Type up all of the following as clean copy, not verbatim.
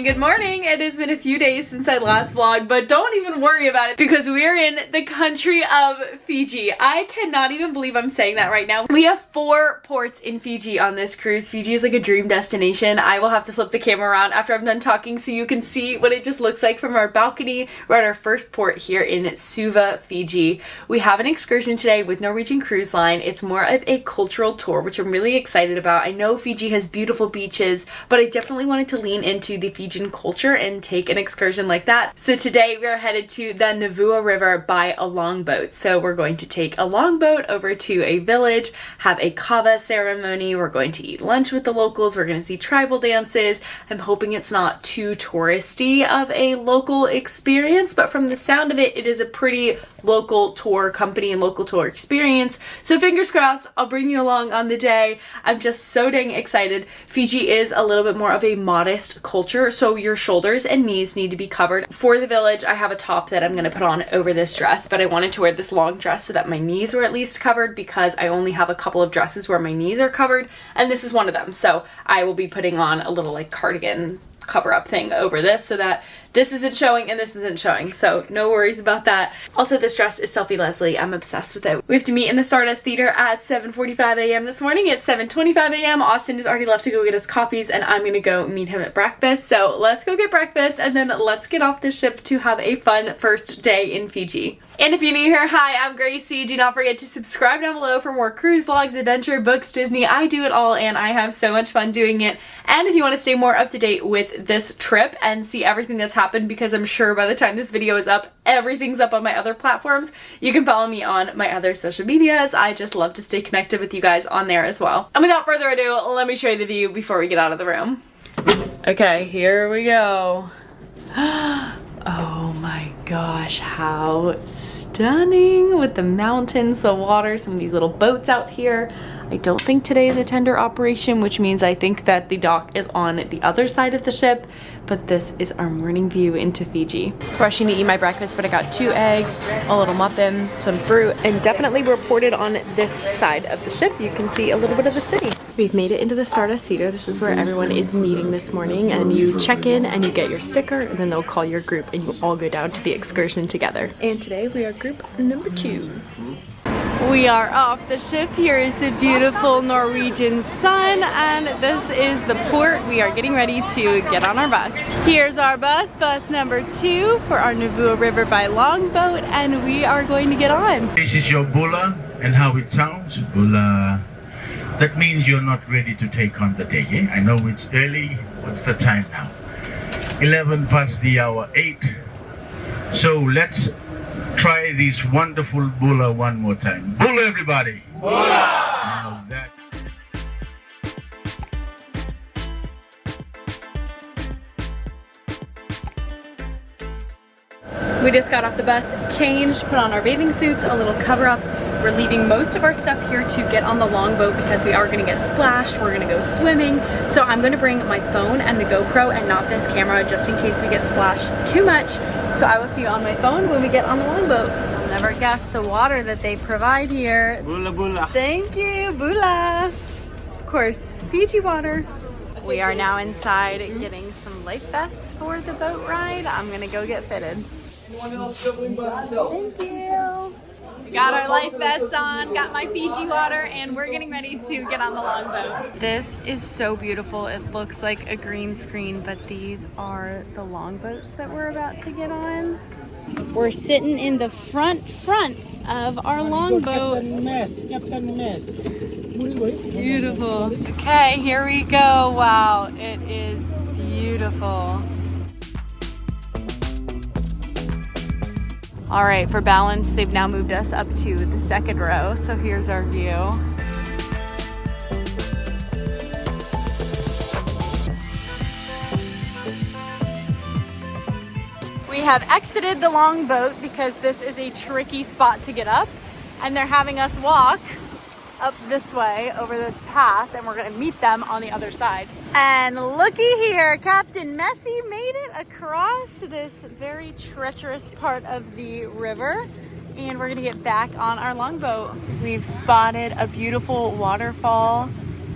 Good morning. It has been a few days since I last vlogged, but don't even worry about it because we are in the country of Fiji. I cannot even believe I'm saying that right now. We have 4 ports in Fiji on this cruise. Fiji is like a dream destination. I will have to flip the camera around after I'm done talking so you can see what it just looks like from our balcony. We're at our first port here in Suva, Fiji. We have an excursion today with Norwegian Cruise Line. It's more of a cultural tour, which I'm really excited about. I know Fiji has beautiful beaches, but I definitely wanted to lean into the Fijian culture and take an excursion like that. So today we are headed to the Navua River by a longboat. So we're going to take a longboat over to a village, have a Kava ceremony. We're going to eat lunch with the locals. We're going to see tribal dances. I'm hoping it's not too touristy of a local experience, but from the sound of it, it is a pretty local tour company and local tour experience. So fingers crossed, I'll bring you along on the day. I'm just so dang excited. Fiji is a little bit more of a modest culture, so your shoulders and knees need to be covered. For the village, I have a top that I'm going to put on over this dress, but I wanted to wear this long dress so that my knees were at least covered because I only have a couple of dresses where my knees are covered, and this is one of them. So I will be putting on a little like cardigan cover up thing over this so that this isn't showing and this isn't showing, so no worries about that. Also, this dress is Selfie Leslie. I'm obsessed with it. We have to meet in the Stardust Theater at 7:45 a.m. this morning. It's 7:25 a.m. Austin has already left to go get his coffees and I'm gonna go meet him at breakfast. So let's go get breakfast and then let's get off the ship to have a fun first day in Fiji. And if you're new here, hi, I'm Gracie. Do not forget to subscribe down below for more cruise vlogs, adventure, books, Disney. I do it all and I have so much fun doing it. And if you want to stay more up to date with this trip and see everything that's happened, because I'm sure by the time this video is up, everything's up on my other platforms, you can follow me on my other social medias. I just love to stay connected with you guys on there as well. And without further ado, let me show you the view before we get out of the room. Okay, here we go. Oh my gosh, how stunning with the mountains, the water, some of these little boats out here. I don't think today is a tender operation, which means I think that the dock is on the other side of the ship, but this is our morning view into Fiji. Rushing to eat my breakfast, but I got 2 eggs, a little muffin, some fruit, and definitely reported on this side of the ship. You can see a little bit of the city. We've made it into the Stardust Theater. This is where everyone is meeting this morning, and you check in and you get your sticker, and then they'll call your group and you all go down to the excursion together. And today we are group number 2. We are off the ship. Here is the beautiful Norwegian sun, and this is the port. We are getting ready to get on our bus. Here's our bus, bus number 2 for our Navua River by longboat, and we are going to get on. This is your bula, and how it sounds, bula. That means you're not ready to take on the day, eh? I know it's early. What's the time now? 11 past the hour 8. So let's try this wonderful bula one more time. Bula, everybody! Bula! Now that... We just got off the bus, changed, put on our bathing suits, a little cover up. We're leaving most of our stuff here to get on the longboat because we are going to get splashed. We're going to go swimming. So I'm going to bring my phone and the GoPro and not this camera just in case we get splashed too much. So I will see you on my phone when we get on the longboat. You'll never guess the water that they provide here. Bula bula. Thank you, bula. Of course, Fiji water. We are now inside getting some life vests for the boat ride. I'm going to go get fitted. Thank you. We got our life vests on, got my Fiji water, and we're getting ready to get on the longboat. This is so beautiful. It looks like a green screen, but these are the longboats that we're about to get on. We're sitting in the front of our longboat. Beautiful. Okay, here we go. Wow, it is beautiful. All right, for balance, they've now moved us up to the 2nd row. So here's our view. We have exited the longboat because this is a tricky spot to get up, and they're having us walk up this way over this path, and we're gonna meet them on the other side. And looky here, Captain Messi made it across this very treacherous part of the river, and we're gonna get back on our longboat. We've spotted a beautiful waterfall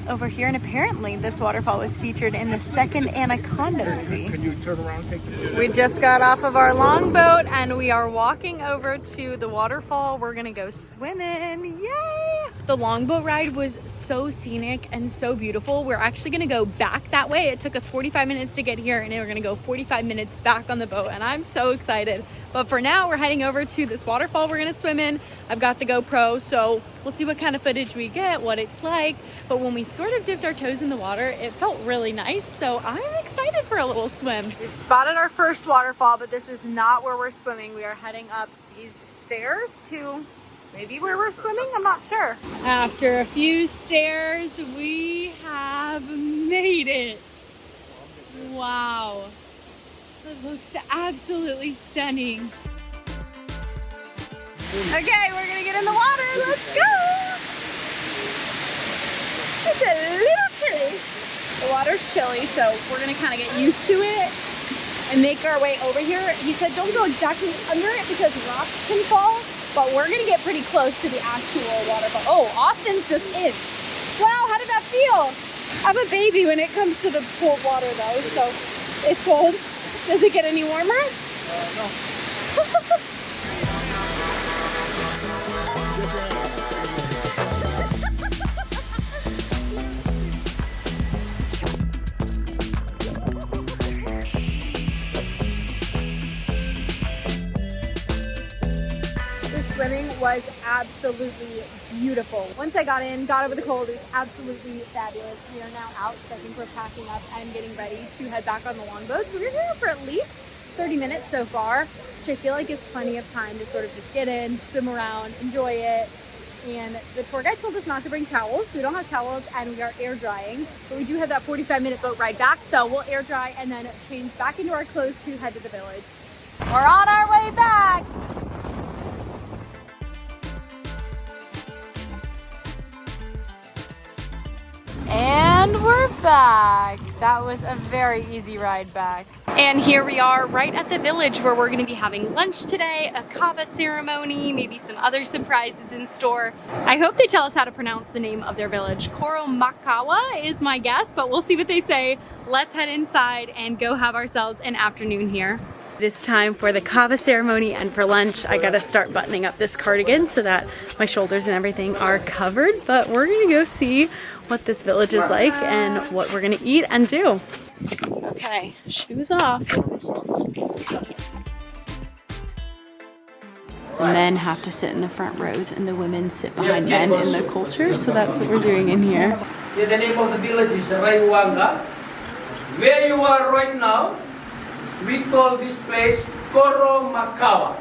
over here, and apparently this waterfall was featured in the second Anaconda movie. Can you turn around and take the picture? We just got off of our longboat and we are walking over to the waterfall. We're gonna go swimming, yay! The longboat ride was so scenic and so beautiful. We're actually gonna go back that way. It took us 45 minutes to get here, and we're gonna go 45 minutes back on the boat, and I'm so excited. But for now, we're heading over to this waterfall we're gonna swim in. I've got the GoPro, so we'll see what kind of footage we get, what it's like. But when we sort of dipped our toes in the water, it felt really nice, so I'm excited for a little swim. We've spotted our first waterfall, but this is not where we're swimming. We are heading up these stairs to maybe where we're swimming, I'm not sure. After a few stairs, we have made it. Wow. It looks absolutely stunning. Okay, we're gonna get in the water. Let's go. It's a little chilly. The water's chilly, so we're gonna kind of get used to it and make our way over here. He said don't go exactly under it because rocks can fall, but we're gonna get pretty close to the actual waterfall. Oh, Austin's just in. Wow, how did that feel? I'm a baby when it comes to the cold water though, so it's cold. Does it get any warmer? No. Swimming was absolutely beautiful. Once I got in, got over the cold, it was absolutely fabulous. We are now out, so I think we're packing up and getting ready to head back on the longboats. We're here for at least 30 minutes so far, which I feel like is plenty of time to sort of just get in, swim around, enjoy it. And the tour guide told us not to bring towels. We don't have towels, and we are air drying, but we do have that 45-minute boat ride back, so we'll air dry and then change back into our clothes to head to the village. We're on our way back. And we're back. That was a very easy ride back. And here we are right at the village where we're gonna be having lunch today, a Kava ceremony, maybe some other surprises in store. I hope they tell us how to pronounce the name of their village. Koromakawa is my guess, but we'll see what they say. Let's head inside and go have ourselves an afternoon here. It is time for the Kava ceremony, and for lunch I gotta start buttoning up this cardigan so that my shoulders and everything are covered, but we're gonna go see what this village is like and what we're gonna eat and do. Okay, shoes off. The men have to sit in the front rows and the women sit behind men in the culture, so that's what we're doing in here. The name of the village is Raiwanga. Where you are right now, we call this place Koromakawa.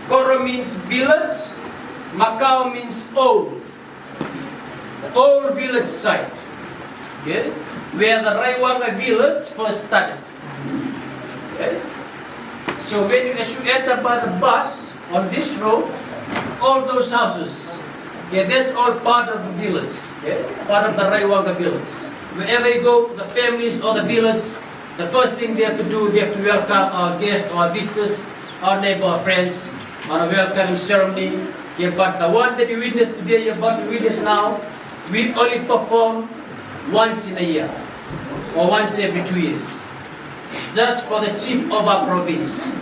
Koro means village, Makao means old. The old village site, okay, where the Raiwanga village first started. Okay. So as you enter by the bus on this road, all those houses, okay, that's all part of the village, okay, part of the Raiwanga village. Wherever you go, the families or the village, the first thing they have to do, they have to welcome our guests, our visitors, our neighbor, our friends, on a welcoming ceremony. Yeah, but the one that you witness today, you're about to witness now, we only perform once in a year, or once every 2 years, just for the chief of our province.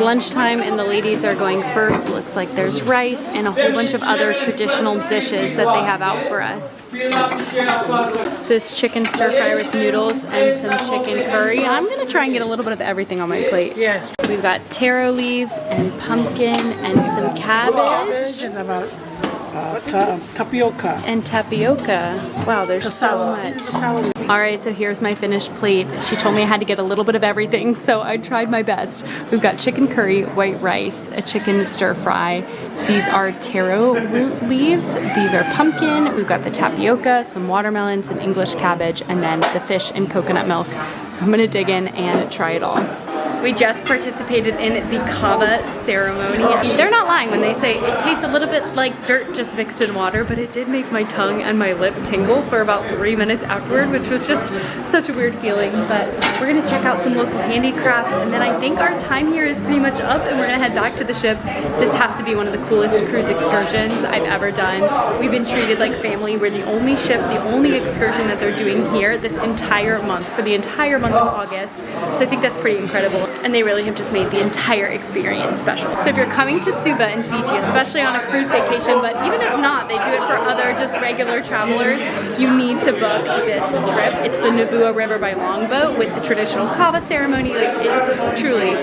It's lunchtime and the ladies are going first. Looks like there's rice and a whole bunch of other traditional dishes that they have out for us. This chicken stir fry with noodles and some chicken curry. I'm gonna try and get a little bit of everything on my plate. Yes. We've got taro leaves and pumpkin and some cabbage. And about tapioca. And tapioca. Wow, there's so much. Alright, so here's my finished plate. She told me I had to get a little bit of everything, so I tried my best. We've got chicken curry, white rice, a chicken stir fry. These are taro root leaves. These are pumpkin. We've got the tapioca, some watermelon, some English cabbage, and then the fish and coconut milk. So I'm gonna dig in and try it all. We just participated in the Kava Ceremony. They're not lying when they say it tastes a little bit like dirt just mixed in water, but it did make my tongue and my lip tingle for about 3 minutes afterward, which was just such a weird feeling. But we're gonna check out some local handicrafts, and then I think our time here is pretty much up, and we're gonna head back to the ship. This has to be one of the coolest cruise excursions I've ever done. We've been treated like family. We're the only ship, the only excursion that they're doing here this entire month, for the entire month of August. So I think that's pretty incredible. And they really have just made the entire experience special. So if you're coming to Suva in Fiji, especially on a cruise vacation, but even if not, they do it for other just regular travelers, you need to book this trip. It's the Navua River by Longboat with the traditional Kava ceremony. Like, it truly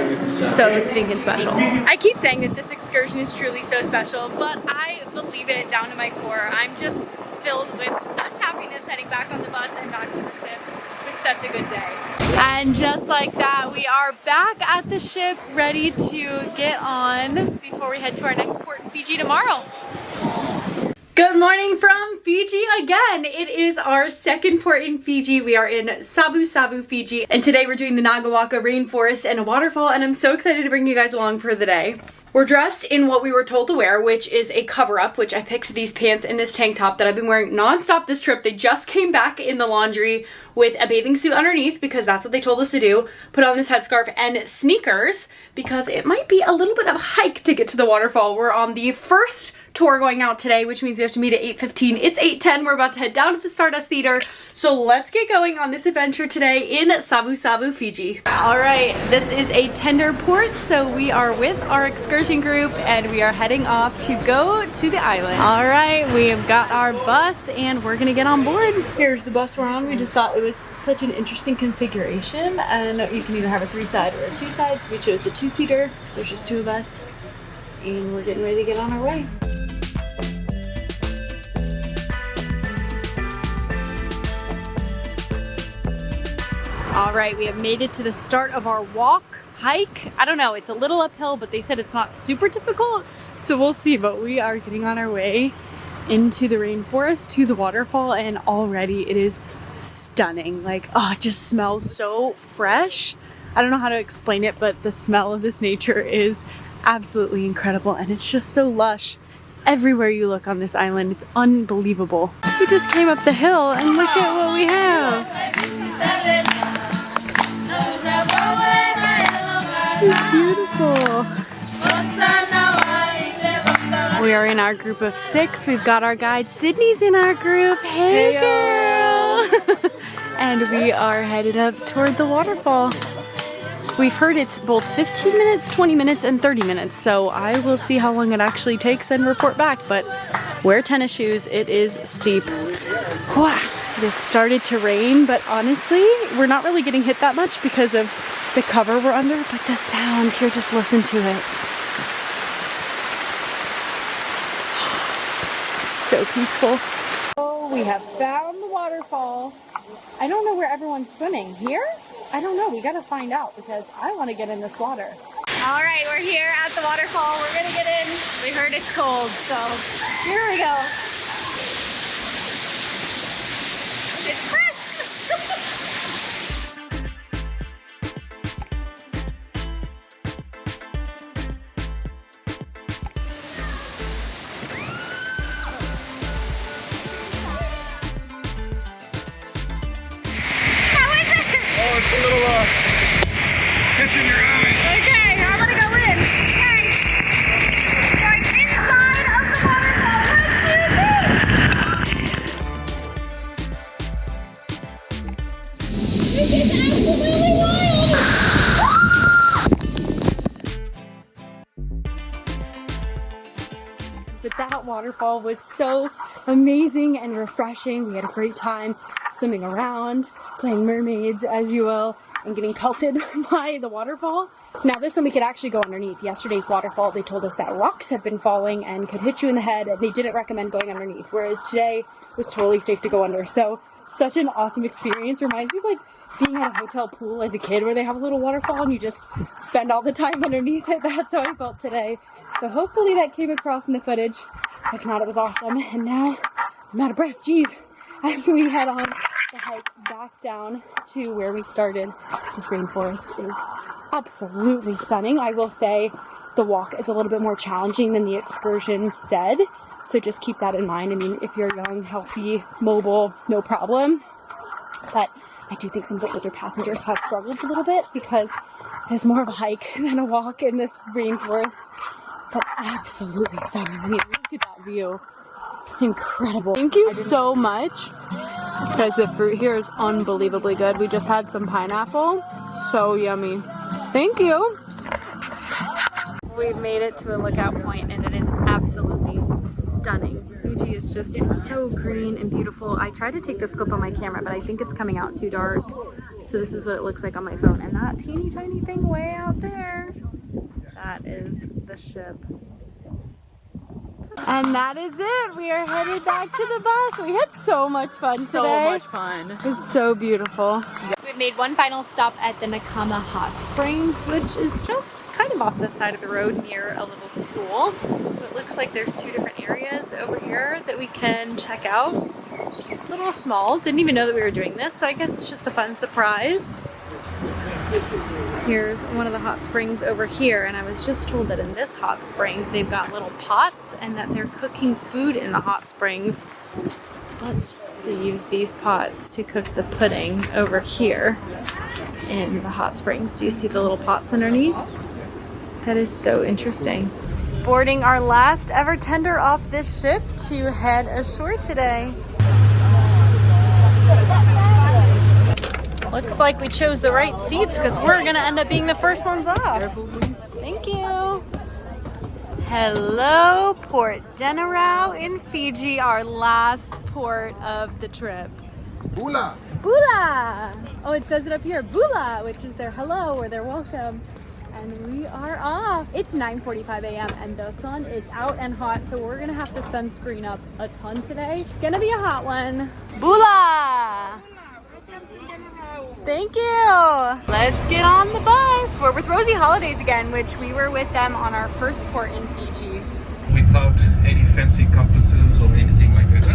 so stinking special. I keep saying that this excursion is truly so special, but I believe it down to my core. I'm just filled with such happiness heading back on the bus and back to the ship. It was such a good day. And just like that, we are back at the ship, ready to get on before we head to our next port in Fiji tomorrow. Good morning from Fiji again. It is our second port in Fiji. We are in Savu Savu, Fiji. And today we're doing the Nagawaka Rainforest and a waterfall, and I'm so excited to bring you guys along for the day. We're dressed in what we were told to wear, which is a cover-up, which I picked these pants and this tank top that I've been wearing non-stop this trip. They just came back in the laundry with a bathing suit underneath because that's what they told us to do. Put on this headscarf and sneakers because it might be a little bit of a hike to get to the waterfall. We're on the first tour going out today, which means we have to meet at 8:15. It's 8:10. We're about to head down to the Stardust Theater. So let's get going on this adventure today in Savu Savu, Fiji. All right, this is a tender port, so we are with our excursion group and we are heading off to go to the island. All right, we have got our bus and we're gonna get on board. Here's the bus we're on. We just thought it was such an interesting configuration, and you can either have a 3-side or a 2-side. So we chose the 2-seater. There's just 2 of us, and we're getting ready to get on our way. All right, we have made it to the start of our hike. I don't know, it's a little uphill, but they said it's not super difficult, so we'll see. But we are getting on our way into the rainforest, to the waterfall, and already it is stunning. Like, oh, it just smells so fresh. I don't know how to explain it, but the smell of this nature is absolutely incredible, and it's just so lush. Everywhere you look on this island, it's unbelievable. We just came up the hill and look at what we have. It's beautiful. We are in our group of 6. We've got our guide Sydney's in our group. Hey girl! And we are headed up toward the waterfall. We've heard it's both 15 minutes, 20 minutes, and 30 minutes, so I will see how long it actually takes and report back, but wear tennis shoes, it is steep. Wow. It has started to rain, but honestly, we're not really getting hit that much because of the cover we're under, but the sound here, just listen to it. So peaceful. Oh, we have found the waterfall. I don't know where everyone's swimming. Here? I don't know. We gotta find out because I want to get in this water. All right, we're here at the waterfall. We're gonna get in. We heard it's cold, so here we go. It's fresh. Okay, I'm gonna go in. Hey, we're inside of the waterfall. This is absolutely wild. waterfall was so amazing and refreshing. We had a great time swimming around, playing mermaids, as you will, and getting pelted by the waterfall. Now this one we could actually go underneath. Yesterday's waterfall, they told us that rocks had been falling and could hit you in the head, and they didn't recommend going underneath, whereas today was totally safe to go under. So such an awesome experience. Reminds me of like being at a hotel pool as a kid where they have a little waterfall and you just spend all the time underneath it. That's how I felt today. So hopefully that came across in the footage. If not, it was awesome. And now I'm out of breath, geez, as we head on the hike back down to where we started. This rainforest is absolutely stunning. I will say the walk is a little bit more challenging than the excursion said, so just keep that in mind. I mean, if you're young, healthy, mobile, no problem. But I do think some of the older passengers have struggled a little bit because it's more of a hike than a walk in this rainforest. But absolutely stunning. I mean, look at that view. Incredible. Thank you so much. Guys, the fruit here is unbelievably good. We just had some pineapple. So yummy. Thank you. We've made it to a lookout point and it is absolutely stunning. Fiji is just so green and beautiful. I tried to take this clip on my camera, but I think it's coming out too dark. So this is what it looks like on my phone. And that teeny tiny thing way out there, that is the ship. And that is it. We are headed back to the bus. We had so much fun today. So much fun. It's so beautiful. We've made one final stop at the Nakama Hot Springs, which is just kind of off the side of the road near a little school. It looks like there's two different areas over here that we can check out. A little small. Didn't even know that we were doing this, so I guess it's just a fun surprise. Here's one of the hot springs over here, and I was just told that in this hot spring they've got little pots and that they're cooking food in the hot springs. So they use these pots to cook the pudding over here in the hot springs. Do you see the little pots underneath? That is so interesting. Boarding our last ever tender off this ship to head ashore today. Looks like we chose the right seats because we're gonna end up being the first ones off. Careful, please. Thank you. Hello, Port Denarau in Fiji, our last port of the trip. Bula! Bula! Oh, it says it up here, Bula, which is their hello or their welcome. And we are off. It's 9:45 a.m. and the sun is out and hot, so we're gonna have to sunscreen up a ton today. It's gonna be a hot one. Bula! Thank you. Let's get on the bus. We're with Rosie Holidays again, which we were with them on our first port in Fiji. Without any fancy compasses or anything like that.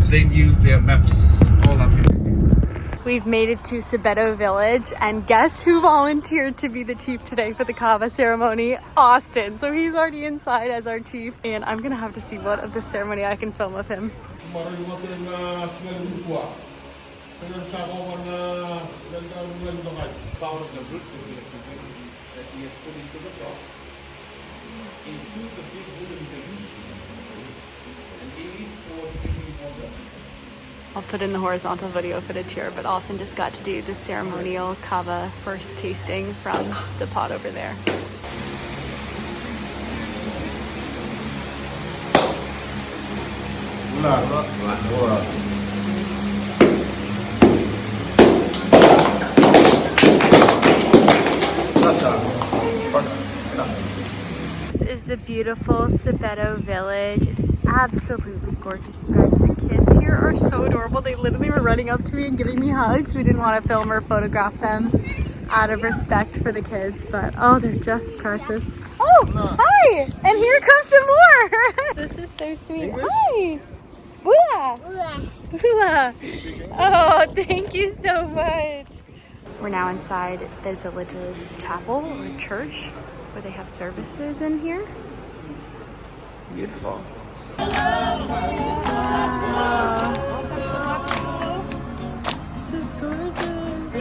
They knew their maps all up here. We've made it to Sabeto Village, and guess who volunteered to be the chief today for the Kava ceremony? Austin. So he's already inside as our chief, and I'm gonna have to see what of the ceremony I can film of him. Power of the root to be represented that he has put into the block into the big wooden basins. And he for drinking water. I'll put in the horizontal video footage here, but Austin just got to do the ceremonial Kava first tasting from the pot over there. This is the beautiful Sabeto village. It is absolutely gorgeous, you guys. The kids here are so adorable. They literally were running up to me and giving me hugs. We didn't want to film or photograph them out of respect for the kids, but oh, they're just precious. Oh, hi! And here comes some more! This is so sweet. English? Hi! Bula! Bula! Bula! Oh, thank you so much. We're now inside the village's chapel or church where they have services in here. It's beautiful. This is gorgeous.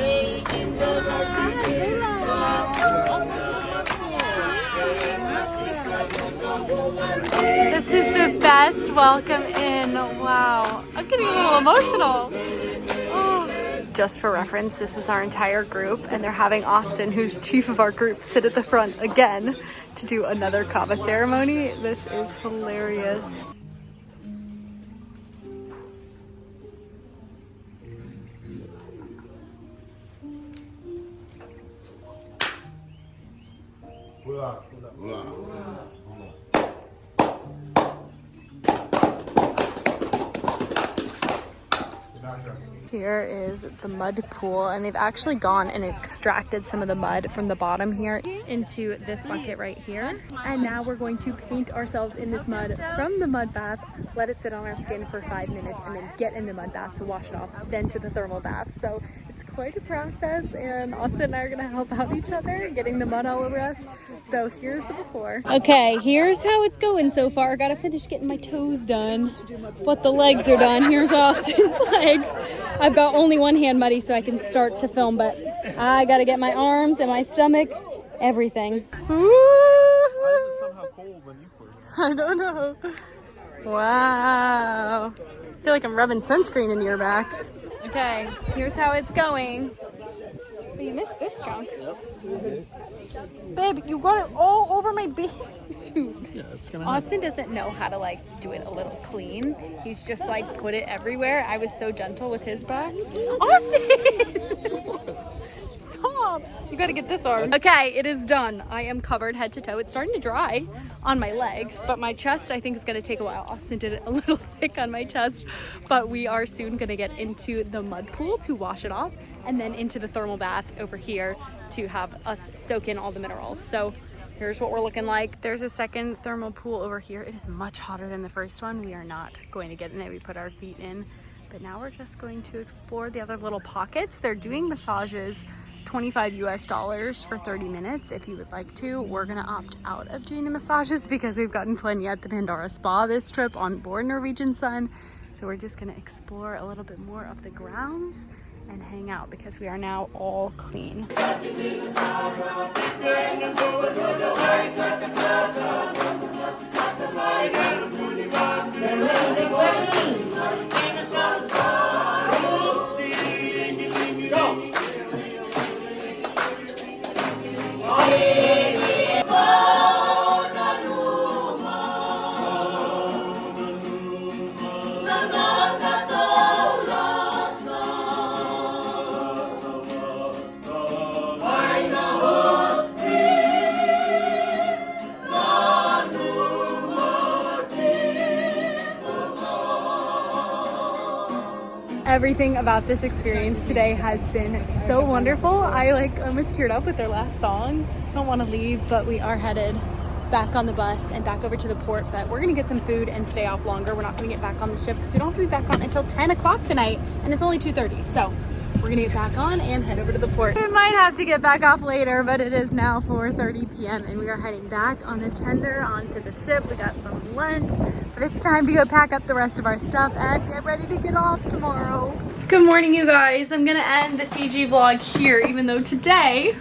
This is the best welcome in. Wow. I'm getting a little emotional. Oh. Just for reference, this is our entire group, and they're having Austin, who's chief of our group, sit at the front again to do another Kava ceremony. This is hilarious. Here is the mud pool, and they've actually gone and extracted some of the mud from the bottom here into this bucket right here. And now we're going to paint ourselves in this mud from the mud bath, let it sit on our skin for 5 minutes, and then get in the mud bath to wash it off, then to the thermal bath. So it's quite a process, and Austin and I are gonna help out each other, getting the mud all over us. So here's the before. Okay, here's how it's going so far. Gotta finish getting my toes done, but the legs are done. Here's Austin's legs. I've got only one hand muddy, so I can start to film, but I gotta get my arms and my stomach, everything. Why is it somehow cold when you put it? I don't know. Wow. I feel like I'm rubbing sunscreen into your back. Okay, here's how it's going. Oh, you missed this chunk. Babe, you got it all over my bathing suit. Yeah, it's gonna Austin doesn't know how to like do it a little clean. He's just like put it everywhere. I was so gentle with his back. Austin! Stop! You gotta get this arm. Okay, it is done. I am covered head to toe. It's starting to dry on my legs, but my chest I think is gonna take a while. Austin did it a little thick on my chest, but we are soon gonna get into the mud pool to wash it off, and then into the thermal bath over here to have us soak in all the minerals. So here's what we're looking like. There's a second thermal pool over here. It is much hotter than the first one. We are not going to get in it. We put our feet in, but now we're just going to explore the other little pockets. They're doing massages, $25 US for 30 minutes if you would like to. We're gonna opt out of doing the massages because we've gotten plenty at the Pandora Spa this trip on board Norwegian Sun. So we're just gonna explore a little bit more of the grounds and hang out because we are now all clean. Everything about this experience today has been so wonderful. I like almost teared up with their last song. Don't want to leave, but we are headed back on the bus and back over to the port, but we're gonna get some food and stay off longer. We're not gonna get back on the ship because we don't have to be back on until 10 o'clock tonight, and it's only 2:30. So we're gonna get back on and head over to the port. We might have to get back off later, but it is now 4:30 p.m. and we are heading back on a tender onto the ship. We got some lunch, but it's time to go pack up the rest of our stuff and get ready to get off tomorrow. Good morning, you guys. I'm gonna end the Fiji vlog here, even though today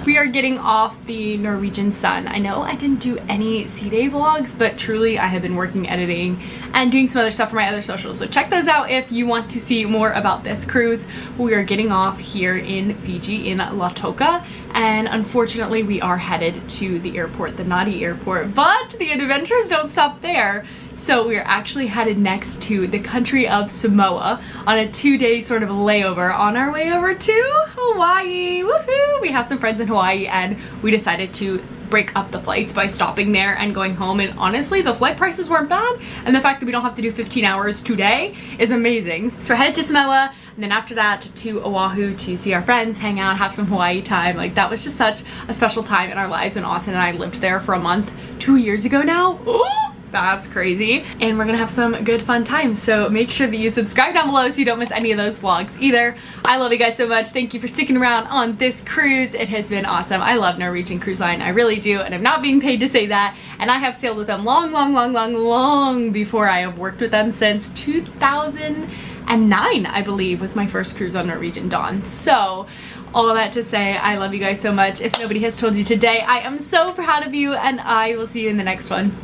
we are getting off the Norwegian Sun. I know I didn't do any sea day vlogs, but truly I have been working, editing, and doing some other stuff for my other socials. So check those out if you want to see more about this cruise. We are getting off here in Fiji in Lautoka, and unfortunately we are headed to the airport, the Nadi airport, but the adventures don't stop there. So we are actually headed next to the country of Samoa on a 2-day sort of layover on our way over to Hawaii. Woohoo! We have some friends in Hawaii and we decided to break up the flights by stopping there and going home, and honestly the flight prices weren't bad, and the fact that we don't have to do 15 hours today is amazing. So we're headed to Samoa, and then after that to Oahu to see our friends, hang out, have some Hawaii time. Like, that was just such a special time in our lives, and Austin and I lived there for a month 2 years ago now. Ooh! That's crazy. And we're gonna have some good fun times. So make sure that you subscribe down below so you don't miss any of those vlogs either. I love you guys so much. Thank you for sticking around on this cruise. It has been awesome. I love Norwegian Cruise Line. I really do. And I'm not being paid to say that. And I have sailed with them long before. I have worked with them since 2009, I believe, was my first cruise on Norwegian Dawn. So all of that to say, I love you guys so much. If nobody has told you today, I am so proud of you, and I will see you in the next one.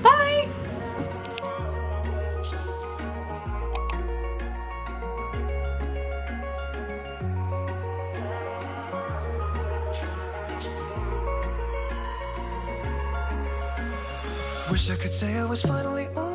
Bye! Wish I could say I was finally over.